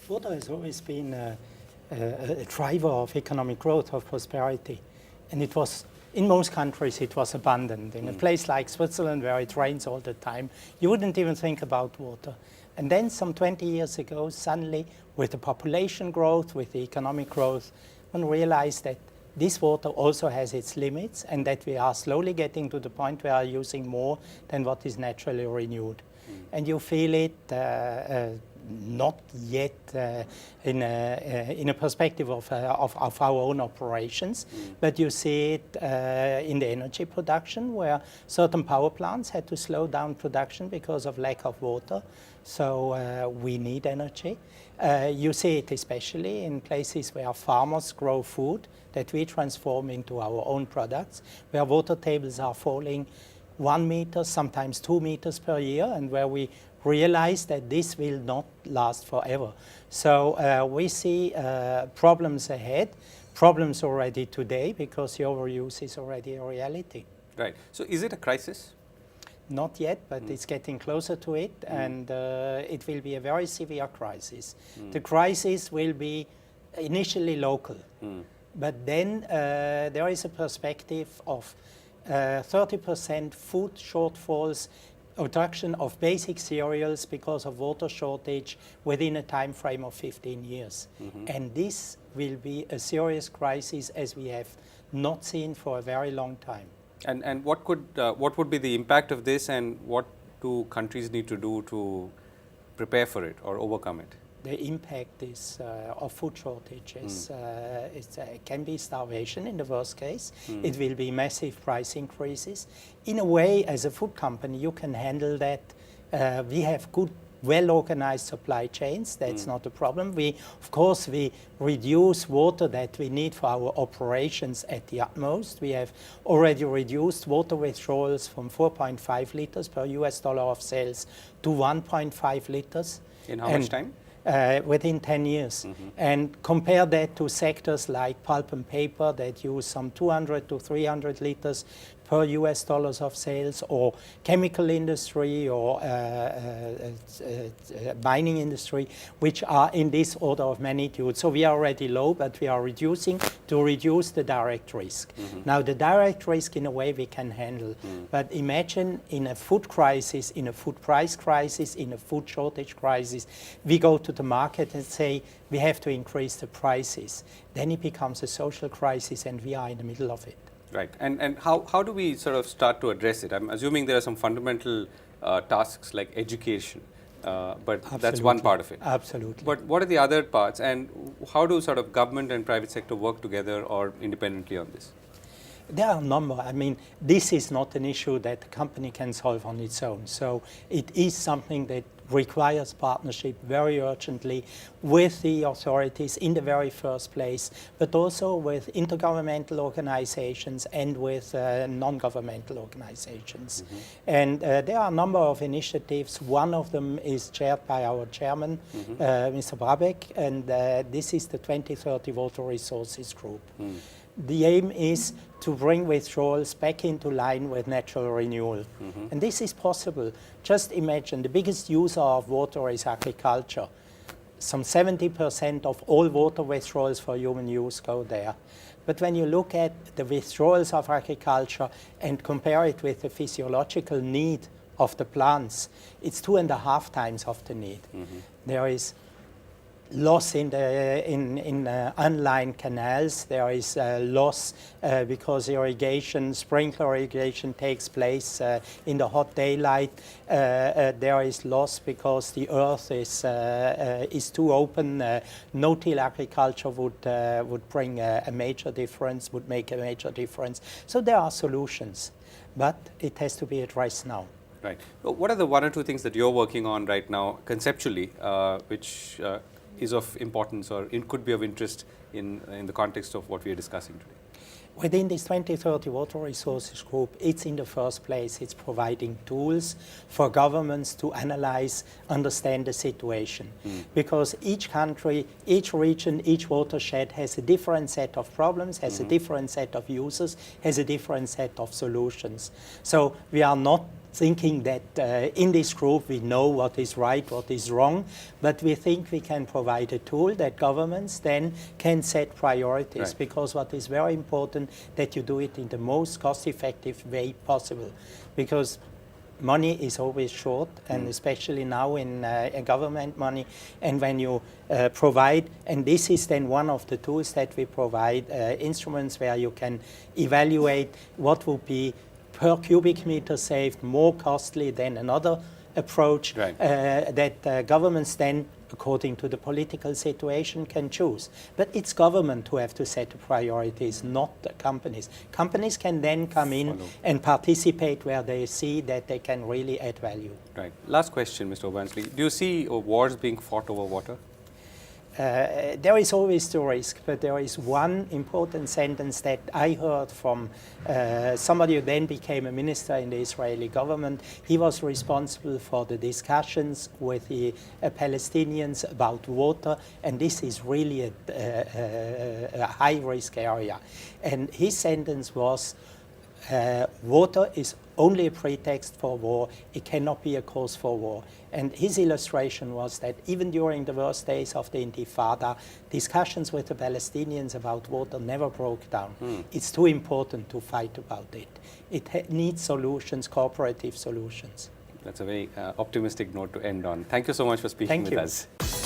Water has always been a driver of economic growth, of prosperity. And it was, in most countries, it was abundant. In a place like Switzerland, where it rains all the time, you wouldn't even think about water. And then some 20 years ago, suddenly, with the population growth, with the economic growth, one realized that this water also has its limits, and that we are slowly getting to the point where we are using more than what is naturally renewed. And you feel it not yet in a perspective of our own operations, but you see it in the energy production, where certain power plants had to slow down production because of lack of water. So we need energy. You see it especially in places where farmers grow food that we transform into our own products, where water tables are falling 1 meter, sometimes 2 meters per year, and where we realize that this will not last forever. So we see problems ahead, problems already today, because the overuse is already a reality. Right. So is it a crisis? Not yet, but it's getting closer to it, and it will be a very severe crisis. The crisis will be initially local, but then there is a perspective of 30% food shortfalls, production of basic cereals because of water shortage within a time frame of 15 years. And this will be a serious crisis as we have not seen for a very long time. And what would be the impact of this, and what do countries need to do to prepare for it or overcome it? The impact is of food shortages. It can be starvation in the worst case. It will be massive price increases. In a way, as a food company, you can handle that. We have good, well-organized supply chains. That's not a problem. Of course, we reduce water that we need for our operations at the utmost. We have already reduced water withdrawals from 4.5 liters per US dollar of sales to 1.5 liters. In how much time? Within 10 years. And compare that to sectors like pulp and paper that use some 200 to 300 liters per US dollars of sales, or chemical industry, or mining industry, which are in this order of magnitude. So we are already low, but we are reducing to reduce the direct risk. Now the direct risk, in a way, we can handle. But imagine in a food crisis, in a food price crisis, in a food shortage crisis, we go to the market and say we have to increase the prices. Then it becomes a social crisis, and we are in the middle of it. Right. And how do we sort of start to address it? I'm assuming there are some fundamental tasks like education, but Absolutely. That's one part of it. Absolutely. But what are the other parts, and how do sort of government and private sector work together or independently on this? There are a number. I mean, this is not an issue that a company can solve on its own. So it is something that requires partnership very urgently with the authorities in the very first place, but also with intergovernmental organizations and with non-governmental organizations. And there are a number of initiatives. One of them is chaired by our chairman, Mr. Brabeck, and this is the 2030 Water Resources Group. The aim is to bring withdrawals back into line with natural renewal. And this is possible. Just imagine, the biggest user of water is agriculture. Some 70% of all water withdrawals for human use go there. But when you look at the withdrawals of agriculture and compare it with the physiological need of the plants, it's 2.5 times of the need. There is loss in unlined canals. There is loss because irrigation, sprinkler irrigation takes place in the hot daylight. There is loss because the earth is too open. No-till agriculture would bring a major difference, would make a major difference. So there are solutions, but it has to be addressed now. Right. What are the one or two things that you're working on right now conceptually, which is of importance or it could be of interest in the context of what we are discussing today? Within this 2030 Water Resources Group, it's in the first place, it's providing tools for governments to analyze, understand the situation. Because each country, each region, each watershed has a different set of problems, has a different set of users, has a different set of solutions. So we are not thinking that in this group we know what is right, what is wrong, but we think we can provide a tool that governments then can set priorities, Right. because what is very important that you do it in the most cost-effective way possible, because money is always short, and especially now in government money. And when you provide, and this is then one of the tools that we provide, instruments where you can evaluate what would be per cubic meter saved more costly than another approach, Right. that governments then, according to the political situation, can choose. But it's government who have to set the priorities, not the companies. Companies can then come in Follow. and participate where they see that they can really add value. Right. Last question, Mr. Oberhaensli. Do you see wars being fought over water? There is always the risk, but there is one important sentence that I heard from somebody who then became a minister in the Israeli government. He was responsible for the discussions with the Palestinians about water, and this is really a high-risk area. And his sentence was, water is only a pretext for war, it cannot be a cause for war. And his illustration was that even during the worst days of the Intifada, discussions with the Palestinians about water never broke down. It's too important to fight about it. It needs solutions, cooperative solutions. That's a very optimistic note to end on. Thank you so much for speaking Thank with you. us.